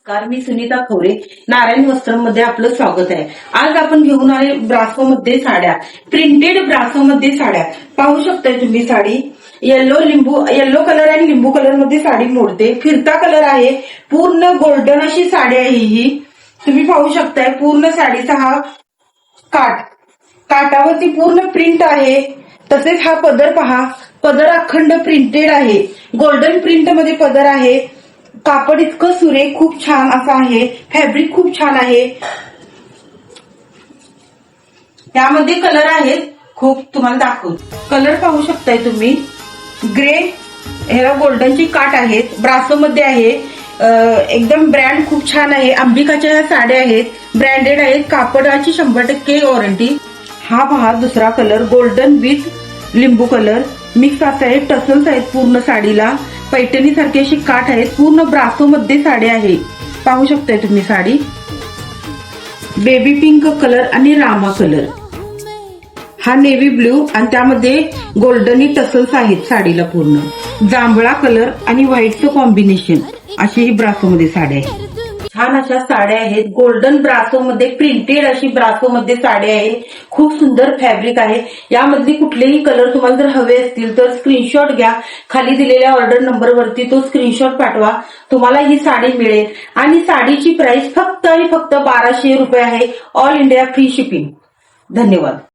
नमस्कार, मी सुनीता खवरे. नारायण वस्त्रमध्ये आपलं स्वागत आहे. आज आपण घेऊन आले ब्रासोमध्ये साड्या, प्रिंटेड ब्रासोमध्ये साड्या. पाहू शकताय तुम्ही साडी येलो कलर आणि लिंबू कलर मध्ये साडी मोडते. फिरता कलर आहे, पूर्ण गोल्डन अशी साडी आहे ही. तुम्ही पाहू शकताय पूर्ण साडीचा हा काठावरती पूर्ण प्रिंट आहे. तसेच हा पदर पहा, पदर अखंड प्रिंटेड आहे. गोल्डन प्रिंट मध्ये पदर आहे. कापड इतकं सुरेख, खूप छान असं आहे. फॅब्रिक खूप छान आहे. त्यामध्ये कलर आहेत खूप, तुम्हाला दाखवतो. कलर पाहू शकताय तुम्ही, ग्रे, ह्याला गोल्डनची काठ आहेत. ब्रासोमध्ये आहे. एकदम ब्रँड खूप छान आहे. अंबिकाच्या ह्या साड्या आहेत, ब्रँडेड आहेत. कापडाची 100% वॉरंटी. हा पहा दुसरा कलर, गोल्डन विथ लिंबू कलर मिक्स असा आहे. टसल्स आहेत पूर्ण साडीला. पैठणी सारखी अशी काठ आहेत. पूर्ण ब्रासोमध्ये साडी आहे. पाहू शकताय तुम्ही साडी. बेबी पिंक कलर आणि रामा कलर, हा नेव्ही ब्ल्यू आणि त्यामध्ये गोल्डनी टसल्स आहेत साडीला. पूर्ण जांभळा कलर आणि व्हाईटचं कॉम्बिनेशन अशी ही ब्रासोमध्ये साडी आहे. छान अशा साड्या आहेत. गोल्डन ब्रासोमध्ये प्रिंटेड अशी ब्रासोमध्ये साडी आहे. खूप सुंदर फॅब्रिक आहे. यामधली कुठलेही कलर तुम्हाला जर हवे असतील तर स्क्रीनशॉट घ्या. खाली दिलेल्या ऑर्डर नंबरवरती तो स्क्रीनशॉट पाठवा, तुम्हाला ही साडी मिळेल. आणि साडीची प्राइस फक्त आणि फक्त 1200 रुपये आहे. All India free shipping. धन्यवाद.